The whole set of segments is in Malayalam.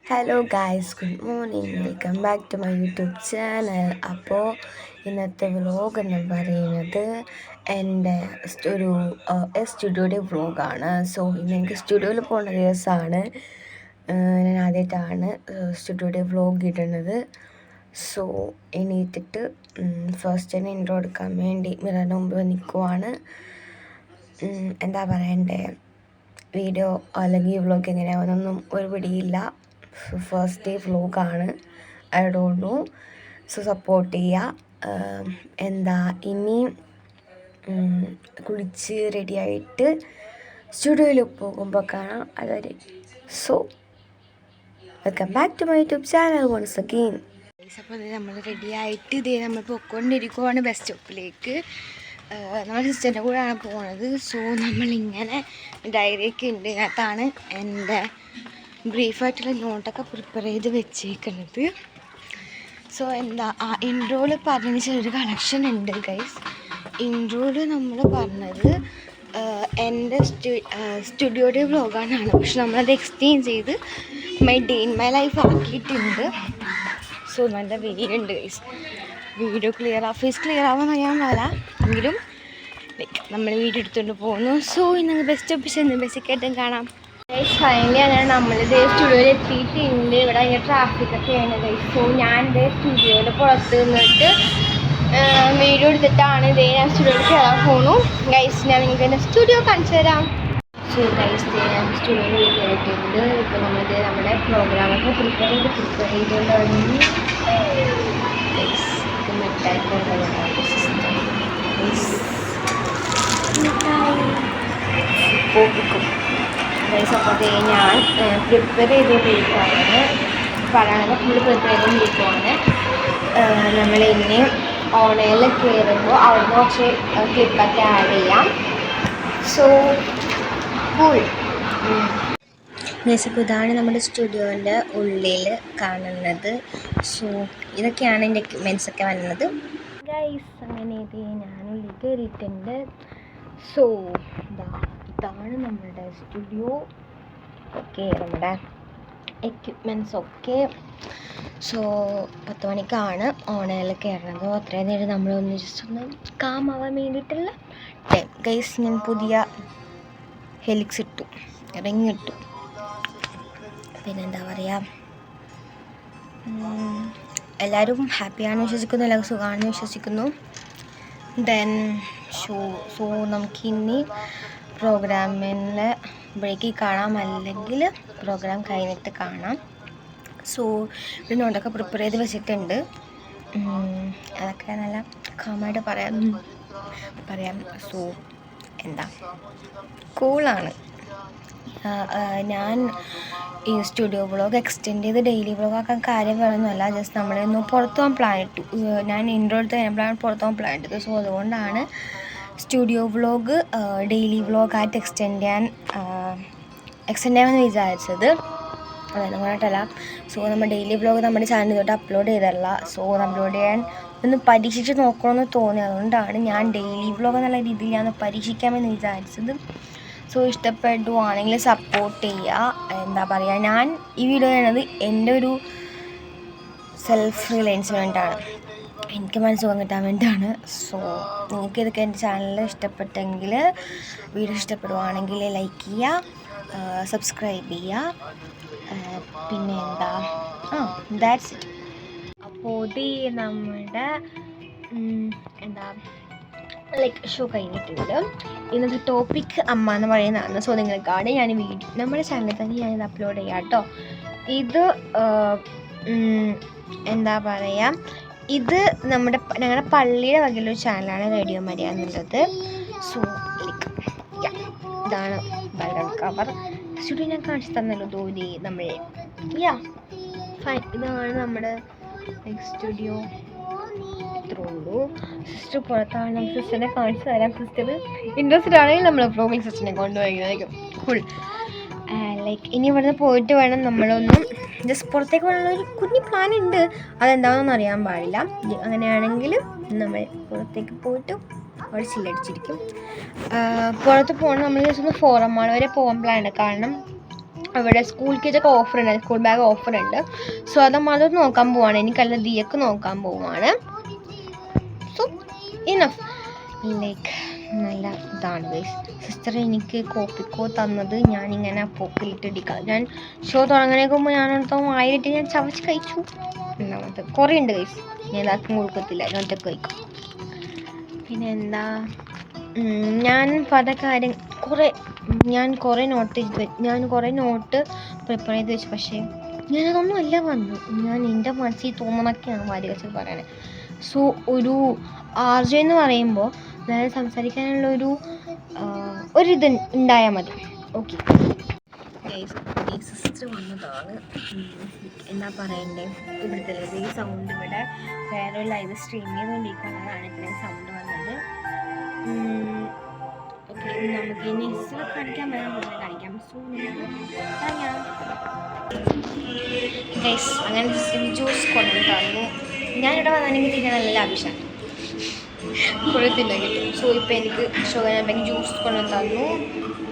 Hello guys, good morning. Welcome back to my YouTube channel. അപ്പോൾ ഇന്നത്തെ വ്ലോഗ് എന്ന് പറയുന്നത് എൻ്റെ ഒരു സ്റ്റുഡിയോയുടെ വ്ലോഗാണ്. സോ ഇന്ന് എനിക്ക് സ്റ്റുഡിയോയിൽ പോകുന്ന ദിവസമാണ്. ഞാൻ ആദ്യമായിട്ടാണ് സ്റ്റുഡിയോയുടെ വ്ലോഗ് ഇടുന്നത്. സോ എണീറ്റിട്ട് ഫസ്റ്റ് തന്നെ ഇൻട്രോ എടുക്കാൻ വേണ്ടി മിററിന് മുമ്പ് നിൽക്കുവാണ്. എന്താ പറയണ്ടേ, വീഡിയോ അല്ലെങ്കിൽ വ്ലോഗ് എങ്ങനെയാവുന്നൊന്നും ഒരു പിടിയില്ല. ഫസ്റ്റ് ഡേ വ്ലോഗാണ്. I don't know. So support ചെയ്യുക. എന്താ ഇനി കുളിച്ച് റെഡിയായിട്ട് സ്റ്റുഡിയോയിൽ പോകുമ്പോൾ കാണാം. അതുവരെ so welcome back to my YouTube channel once again. അപ്പോൾ നമ്മൾ റെഡിയായിട്ട് ഇതേ നമ്മൾ പോയിക്കൊണ്ടിരിക്കുവാണ് ബസ് സ്റ്റോപ്പിലേക്ക്. നമ്മുടെ സിസ്റ്ററിൻ്റെ കൂടെയാണ് പോകുന്നത്. സോ നമ്മളിങ്ങനെ ഡയറിയൊക്കെ ഉണ്ട്. അതിനകത്താണ് എൻ്റെ ബ്രീഫായിട്ടുള്ള നോട്ടൊക്കെ പ്രിപ്പയർ ചെയ്ത് വെച്ചേക്കുന്നത്. സോ എന്താ ഇൻട്രോയിൽ പറഞ്ഞതിന് ചെറിയൊരു കളക്ഷൻ ഉണ്ട് ഗൈസ്. ഇൻട്രോയിൽ നമ്മൾ പറഞ്ഞത് എൻ്റെ സ്റ്റുഡിയോയുടെ വ്ലോഗാണ്. പക്ഷെ നമ്മളത് എക്സ്റ്റെൻഡ് ചെയ്ത് my day in my life ആക്കിയിട്ടുണ്ട്. സോ നല്ല വെയിലുണ്ട് ഗൈസ്. വീഡിയോ ഫേസ് ക്ലിയർ ആവാൻ അറിയാൻ പാടില്ല എങ്കിലും ലൈക്ക് നമ്മൾ വീഡിയോ എടുത്തുകൊണ്ട് പോകുന്നു. സോ ഇന്ന് ബെസ്റ്റ് ഓപ്ഷൻ ബേസിക്കായിട്ടും കാണാം. ഗൈസ് ഫൈനലി ഞാൻ നമ്മളിത് സ്റ്റുഡിയോയിൽ എത്തിയിട്ടുണ്ട്. ഇവിടെ അതിൻ്റെ ട്രാഫിക്കൊക്കെയാണ് ഗൈസ്. സോ ഞാൻ ഇതേ സ്റ്റുഡിയോയിൽ പുറത്ത് നിന്നിട്ട് വീഡിയോ എടുത്തിട്ടാണ് ഇതേ ഞാൻ സ്റ്റുഡിയോയിൽ കയറാൻ പോണു. ഗൈസ് ഞാൻ നിങ്ങൾക്ക് എൻ്റെ സ്റ്റുഡിയോ കാണിച്ചു തരാം. സോ ഗൈസ് ഞാൻ സ്റ്റുഡിയോയിൽ കയറിയിട്ടുണ്ട്. ഇപ്പോൾ നമ്മളിത് നമ്മുടെ പ്രോഗ്രാമൊക്കെ പ്രിപ്പയർ ചെയ്ത് തുടങ്ങി. ഗൈസ് മിഠായി കൊണ്ടുവന്നു സിസ്റ്റം. പോപ്പിക്കും ഗൈസ്. അപ്പോൾ ഞാൻ പ്രിപ്പയർ ചെയ്തുകൊണ്ടിരിക്കുകയാണ്. പറയാനൊക്കെ ഫുള്ള് പ്രിപ്പയർ ചെയ്തുകൊണ്ടിരിക്കുകയാണ്. നമ്മൾ ഇനി ഓണയിൽ കയറുമ്പോൾ അവിടെ കുറച്ച് ക്ലിപ്പൊക്കെ ആഡ് ചെയ്യാം. So cool guys. അപ്പോൾ ഇതാണ് നമ്മുടെ സ്റ്റുഡിയോൻ്റെ ഉള്ളിൽ കാണുന്നത്. സോ ഇതൊക്കെയാണ് എൻ്റെ എക്യുപ്മെൻറ്റ്സ് ഒക്കെ വരുന്നത് ഗൈസ്. അങ്ങനെ ഇത് ഞാനുള്ളിൽ കയറിയിട്ടുണ്ട്. സോ ഇതാണ് നമ്മുടെ സ്റ്റുഡിയോ. ഓക്കെ, നമ്മുടെ എക്യുപ്മെൻറ്റ്സ് ഒക്കെ. സോ 10 മണിക്കാണ് ഓണയിൽ കയറുന്നത്. അത്രയും നേരം നമ്മളൊന്ന് ജസ്റ്റ് ഒന്ന് കാമാവാൻ വേണ്ടിയിട്ടുള്ള ടൈം ഗൈസ്. ഞാൻ പുതിയ ഹെലിക്സ് ഇട്ടു, റിങ് ഇട്ടു. പിന്നെന്താ പറയുക, എല്ലാവരും ഹാപ്പിയാണെന്ന് വിശ്വസിക്കുന്നു, എല്ലാവർക്കും സുഖമാണെന്ന് വിശ്വസിക്കുന്നു. ദെൻ സോ നമുക്കിനി പ്രോഗ്രാമിൽ ബ്രേക്കിൽ കാണാം, അല്ലെങ്കിൽ പ്രോഗ്രാം കഴിഞ്ഞിട്ട് കാണാം. സോ ഒരു നോട്ടൊക്കെ പ്രിപ്പയർ ചെയ്ത് വെച്ചിട്ടുണ്ട്. അതൊക്കെ നല്ല കാമായിട്ട് പറയാം. സോ എന്താ കൂളാണ്. ഞാൻ ഈ സ്റ്റുഡിയോ വ്ളോഗ് എക്സ്റ്റെൻഡ് ചെയ്ത് ഡെയിലി വ്ളോഗ് ആക്കാൻ കാര്യം വേണമെന്നല്ല, ജസ്റ്റ് നമ്മളൊന്ന് പുറത്തു പോകാൻ പ്ലാൻ ഇട്ടു. ഞാൻ ഇൻട്രോ എടുത്ത് കഴിഞ്ഞപ്പോഴാണ് പുറത്തു പോകാൻ പ്ലാൻ ഇട്ടത്. സോ അതുകൊണ്ടാണ് സ്റ്റുഡിയോ വ്ളോഗ് ഡെയിലി വ്ളോഗായിട്ട് എക്സ്റ്റെൻഡ് ചെയ്യാമെന്ന് വിചാരിച്ചത്. അതായത് പറഞ്ഞിട്ടല്ല. സോ നമ്മൾ ഡെയിലി വ്ളോഗ് നമ്മുടെ ചാനൽ തൊട്ട് അപ്ലോഡ് ചെയ്തല്ല. സോ അപ്ലോഡ് ചെയ്യാൻ ഒന്ന് പരീക്ഷിച്ച് നോക്കണമെന്ന് തോന്നി. അതുകൊണ്ടാണ് ഞാൻ ഡെയിലി വ്ളോഗ് എന്നുള്ള രീതിയിൽ ഞാൻ പരീക്ഷിക്കാമെന്ന് വിചാരിച്ചത്. സോ ഇഷ്ടപ്പെടുവാണെങ്കിൽ സപ്പോർട്ട് ചെയ്യുക. എന്താ പറയുക, ഞാൻ ഈ വീഡിയോ ചെയ്യുന്നത് എൻ്റെ ഒരു സെൽഫ് റിലയൻസിന് വേണ്ടിയിട്ടാണ്, എനിക്ക് മനസ്സുഖം കിട്ടാൻ വേണ്ടിയിട്ടാണ്. സോ നിങ്ങൾക്ക് ഇതൊക്കെ എൻ്റെ ചാനലിൽ ഇഷ്ടപ്പെട്ടെങ്കിൽ, വീഡിയോ ഇഷ്ടപ്പെടുവാണെങ്കിൽ ലൈക്ക് ചെയ്യുക, സബ്സ്ക്രൈബ് ചെയ്യുക. പിന്നെ ദാറ്റ്സ് ഇറ്റ്. അപ്പോൾ ഇത് നമ്മുടെ ലൈക്ക് ഷോ കഴിഞ്ഞിട്ടുണ്ട്. ഇന്നത്തെ ടോപ്പിക് അമ്മ എന്ന് പറയുന്നതാണ്. സോ നിങ്ങൾക്കാണ് ഞാൻ വീഡിയോ നമ്മുടെ ചാനലിൽ തന്നെ ഞാനിത് അപ്ലോഡ് ചെയ്യാം കേട്ടോ. ഇത് എന്താ പറയുക, ഇത് ഞങ്ങളുടെ പള്ളിയുടെ വകയിലൊരു ചാനലാണ് റേഡിയോ മരിയ എന്നുള്ളത്. സോ ലൈക്ക് ഇതാണ് ബാക്ക്ഗ്രൗണ്ട് കവർ. സ്റ്റുഡിയോ ഞാൻ കാണിച്ചു തന്നല്ലോ തോന്നി നമ്മൾ ഫൈൻ. ഇതാണ് നമ്മുടെ സ്റ്റുഡിയോ. ഇത്രേ ഉള്ളൂ. സിസ്റ്റർ പുറത്താണ്. നമുക്ക് സിസ്റ്ററിനെ കാണിച്ചു തരാം. സിസ്റ്റർ ഇൻട്രസ്റ്റഡ് ആണെങ്കിൽ നമ്മൾ വ്ളോഗിൽ സിസ്റ്ററിനെ കൊണ്ടുപോയിരിക്കും. ഫുൾ ലൈക്ക് ഇനി ഇവിടുന്ന് പോയിട്ട് വേണം നമ്മളൊന്നും ജസ്റ്റ് പുറത്തേക്ക് പോകാനുള്ളൊരു കുഞ്ഞി പ്ലാൻ ഉണ്ട്. അതെന്താണെന്ന് അറിയാൻ പാടില്ല. അങ്ങനെയാണെങ്കിൽ നമ്മൾ പുറത്തേക്ക് പോയിട്ട് അവിടെ ചില്ലടിച്ചിരിക്കും. പുറത്ത് പോകണം. നമ്മൾ ജസ്റ്റ് ഒന്ന് ഫോറം മാൾ വരെ പോകാൻ പ്ലാൻ ഉണ്ട്. കാരണം അവിടെ സ്കൂൾ കിറ്റൊക്കെ ഓഫറുണ്ട്, സ്കൂൾ ബാഗ് ഓഫറുണ്ട്. സോ അത് അതൊക്കെ നോക്കാൻ പോവാണ്, എനിക്കല്ല ദിയക്ക് നോക്കാൻ പോവാണ്. സോ ഇനഫ് ലൈക്ക് നല്ല ഇതാണ് ഗൈസ്. സിസ്റ്റർ എനിക്ക് കോപ്പിക്കോ തന്നത് ഞാനിങ്ങനെ പോക്കിലിട്ടിടിക്കാം. ഞാൻ ഷോ തുടങ്ങുന്നതിന് മുമ്പ് ഞാനടുത്ത 1000 ഞാൻ ചവച്ച് കഴിച്ചു. രണ്ടാമത്തെ കുറേ ഉണ്ട് ഗൈസ്, ഞാൻ ഇതാക്കും കൊടുക്കത്തില്ല, ഞാൻ ഒറ്റക്ക് കഴിക്കും. പിന്നെ എന്താ, ഞാൻ പല കാര്യം ഞാൻ കുറേ നോട്ട് പ്രിപ്പയർ ചെയ്ത് വെച്ചു. പക്ഷേ ഞാനതൊന്നും അല്ല വന്നു, ഞാൻ എൻ്റെ മനസ്സിൽ തോന്നണൊക്കെയാണ് വാരി വെച്ച് പറയണേ. സോ ഒരു RJ എന്ന് പറയുമ്പോൾ അതായത് സംസാരിക്കാനുള്ള ഒരിത് ഉണ്ടായാൽ മതി. ഓക്കെ സിസ്റ്റർ വന്നതാണ്. എന്താ പറയണ്ടേ, ഇവിടുത്തെ ഈ സൗണ്ട് ഇവിടെ വേറെ ലൈവ് സ്ട്രീം ചെയ്തുകൊണ്ടിരിക്കുന്നതാണ് ഇത്രയും സൗണ്ട് വന്നത്. ഓക്കെ, നമുക്ക് ഇനി കാണിക്കാൻ പറ്റുന്ന കാണിക്കാം. സോ ഗൈസ് അങ്ങനെ ജ്യൂസ് കൊണ്ടു തന്നു. ഞാനിവിടെ വന്നെങ്കിൽ തിന്നെ നല്ല ലാഭിഷാണ്, കുഴത്തില്ല കിട്ടും. സോ ഇപ്പം എനിക്ക് ഷുഗർ ജ്യൂസ് കൊണ്ടു തന്നു.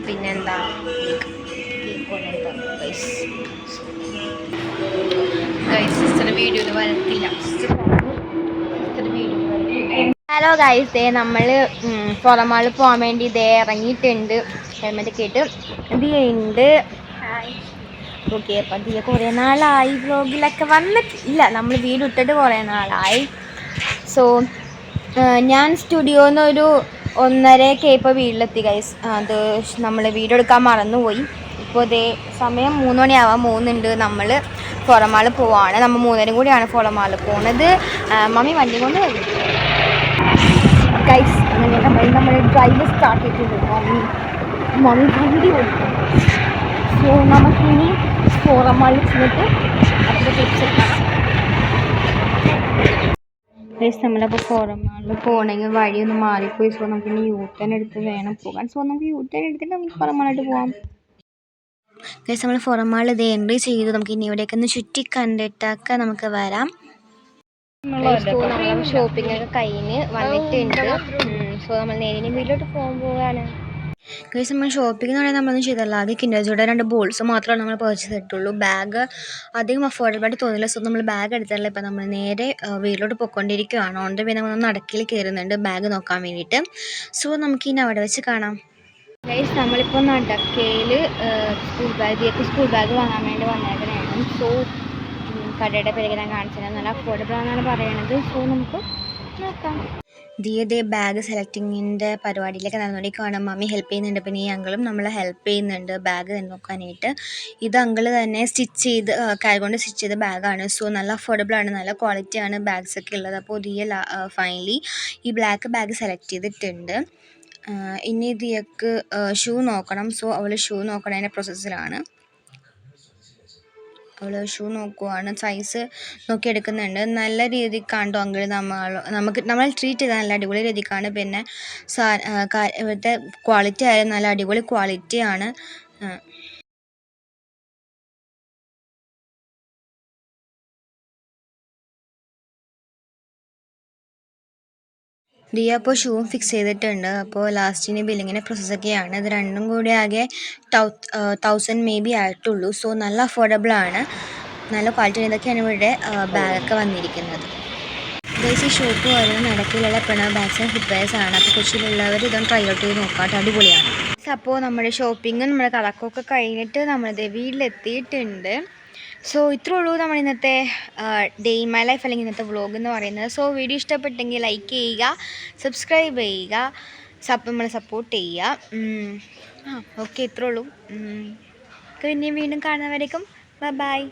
പിന്നെന്താ കേക്ക് കൊണ്ടു തന്നു ഗൈസ്. സിസ്റ്ററുടെ വീഡിയോയിൽ വരത്തില്ല. ഹലോ ഗൈസ്, നമ്മൾ പുറമാൾ പോകാൻ വേണ്ടി ഇതേ ഇറങ്ങിയിട്ടുണ്ട്. ഹെൽമെറ്റ് കേട്ട് ദിയുണ്ട്. ഓക്കെ, അപ്പം ദിയ കുറേ നാളായി വ്ലോഗിലൊക്കെ വന്നിട്ടില്ല, നമ്മൾ വീട് ഇട്ടിട്ട് കുറേ നാളായി. സോ ഞാൻ സ്റ്റുഡിയോന്ന് ഒരു 1:30 ഇപ്പോൾ വീട്ടിലെത്തി ഗൈസ്. അത് നമ്മൾ വീഡിയോ എടുക്കാൻ മറന്നുപോയി. ഇപ്പോൾ ഇതേ സമയം 3 മണിയാവാൻ പോകുന്നുണ്ട്. നമ്മൾ പുറമാൾ പോവാണ്. നമ്മൾ 3 കൂടിയാണ് പുറമാൾ പോകുന്നത്. മമ്മി വണ്ടി കൊണ്ട് വരും ഗൈസ്. അങ്ങനെ നമ്മൾ ഡ്രൈവ് സ്റ്റാർട്ട് ചെയ്തിട്ടുണ്ട്. മമ്മി വണ്ടി ഓടിക്കും. സോ നമുക്കിനി പുറമാൾ ചെന്നിട്ട് അടുത്ത ടിപ്സ് കാണാം. നമ്മളപ്പോൾ പുറമാളിൽ പോകണമെങ്കിൽ വഴിയൊന്ന് മാറിപ്പോയി. സോ നമുക്കിനി യൂട്ടേൺ എടുത്ത് വേണം പോകാൻ. സോ നമുക്ക് യൂട്ടേൺ എടുത്തിട്ട് നമുക്ക് പുറമാളായിട്ട് പോകാം. ഗൈസ് നമ്മൾ പുറമാൾ ഇത് എൻട്രി ചെയ്തു. നമുക്ക് ഇനി ഇവിടെയൊക്കെ ഒന്ന് ചുറ്റി കണ്ടിട്ടൊക്കെ നമുക്ക് വരാം. നമ്മൾ ഷോപ്പിംഗ് ഒക്കെ കഴിഞ്ഞ് വന്നിട്ടുണ്ട്. സോ നമ്മൾ നേരെ വീട്ടിലോട്ട് പോകാണ്. ഗൈസ് നമ്മൾ ഷോപ്പിംഗ് എന്ന് പറയുന്നത് നമ്മളൊന്നും ചെയ്തല്ല. ആദ്യം കിൻഡർജോയുടെ 2 ബോൾസ് മാത്രമാണ് നമ്മൾ പർച്ചേസ് ചെയ്തിട്ടുള്ളൂ. ബാഗ് അധികം അഫോർഡബിൾ ആയിട്ട് തോന്നില്ല. സോ നമ്മൾ ബാഗ് എടുത്തല്ല. ഇപ്പം നമ്മൾ നേരെ വീട്ടിലോട്ട് പോയിക്കൊണ്ടിരിക്കുകയാണ്. ഓണ്ട് പിന്നെ നമ്മൾ നടക്കിൽ കയറുന്നുണ്ട് ബാഗ് നോക്കാൻ വേണ്ടിയിട്ട്. സോ നമുക്കിനി അവിടെ വെച്ച് കാണാം. ഗൈസ് നമ്മളിപ്പോൾ നടക്കയിൽ സ്കൂൾ ബാഗ് വാങ്ങാൻ വേണ്ടി വന്നേക്കണേണ്. സോ കടയുടെ പേര് ഞാൻ കാണിച്ചത് നല്ല അഫോർഡബിൾ ആണെന്നാണ് പറയണത്. സോ നമുക്ക് നോക്കാം. ദിയതേ ബാഗ് സെലക്ടിങ്ങിൻ്റെ പരിപാടിയിലേക്ക് നടന്നുകൊണ്ടിരിക്കുകയാണ്. മമ്മി ഹെൽപ്പ് ചെയ്യുന്നുണ്ട്, പിന്നെ ഈ അങ്കിളും നമ്മളെ ഹെൽപ്പ് ചെയ്യുന്നുണ്ട് ബാഗ് തന്നെ നോക്കാനായിട്ട്. ഇത് അങ്കിൾ തന്നെ കൈ കൊണ്ട് സ്റ്റിച്ച് ചെയ്ത ബാഗാണ്. സോ നല്ല അഫോർഡബിൾ ആണ്, നല്ല ക്വാളിറ്റിയാണ് ബാഗ്സൊക്കെ ഉള്ളത്. അപ്പോൾ ദിയ ഫൈനലി ഈ ബ്ലാക്ക് ബാഗ് സെലക്ട് ചെയ്തിട്ടുണ്ട്. ഇനി ദിയക്ക് ഷൂ നോക്കണം. സോ അവൾ ഷൂ നോക്കണതിൻ്റെ പ്രോസസ്സിലാണ്. അവൾ ഷൂ നോക്കുവാണ്, സൈസ് നോക്കിയെടുക്കുന്നുണ്ട്. നല്ല രീതിക്കാണ്ടോ അങ്കിൾ നമ്മൾ ട്രീറ്റ് ചെയ്താൽ നല്ല അടിപൊളി രീതിക്കാണ്. പിന്നെ ഇവിടുത്തെ ക്വാളിറ്റി ആയാലും നല്ല അടിപൊളി ക്വാളിറ്റിയാണ്. ദിയ അപ്പോൾ ഷൂവും ഫിക്സ് ചെയ്തിട്ടുണ്ട്. അപ്പോൾ ലാസ്റ്റിന് ബില്ലിങ്ങിൻ്റെ പ്രോസസ്സൊക്കെയാണ്. ഇത് രണ്ടും കൂടി ആകെ 1000 മേ ബി ആയിട്ടുള്ളൂ. സോ നല്ല അഫോർഡബിൾ ആണ്, നല്ല ക്വാളിറ്റി. ഇതൊക്കെയാണ് ഇവിടെ ബാഗൊക്കെ വന്നിരിക്കുന്നത്. ഗൈസ് ഈ ഷോപ്പ് വരുന്നത് നടക്കിലുള്ള പ്രണവ് ബാഗ്സ് ആൻഡ് ഫുട്വെയർസ് ആണ്. അപ്പോൾ കൊച്ചിയിലുള്ളവർ ഇതൊന്ന് ട്രൈ ഔട്ട് ചെയ്ത് നോക്കാം, അടിപൊളിയാണ്. അപ്പോൾ നമ്മുടെ ഷോപ്പിങ്ങും നമ്മുടെ കറക്കമൊക്കെ കഴിഞ്ഞിട്ട് നമ്മളിത് വീട്ടിലെത്തിയിട്ടുണ്ട്. സോ ഇത്രേ ഉള്ളൂ നമ്മൾ ഇന്നത്തെ ഡേ ഇൻ മൈ ലൈഫ് അല്ലെങ്കിൽ ഇന്നത്തെ വ്ളോഗ് എന്ന് പറയുന്നത്. സോ വീഡിയോ ഇഷ്ടപ്പെട്ടെങ്കിൽ ലൈക്ക് ചെയ്യുക, സബ്സ്ക്രൈബ് ചെയ്യുക, നമ്മളെ സപ്പോർട്ട് ചെയ്യുക. ഓക്കെ ഇത്രേ ഉള്ളൂ. പിന്നെ വീണ്ടും കാണുന്നവരേക്കും ബൈ.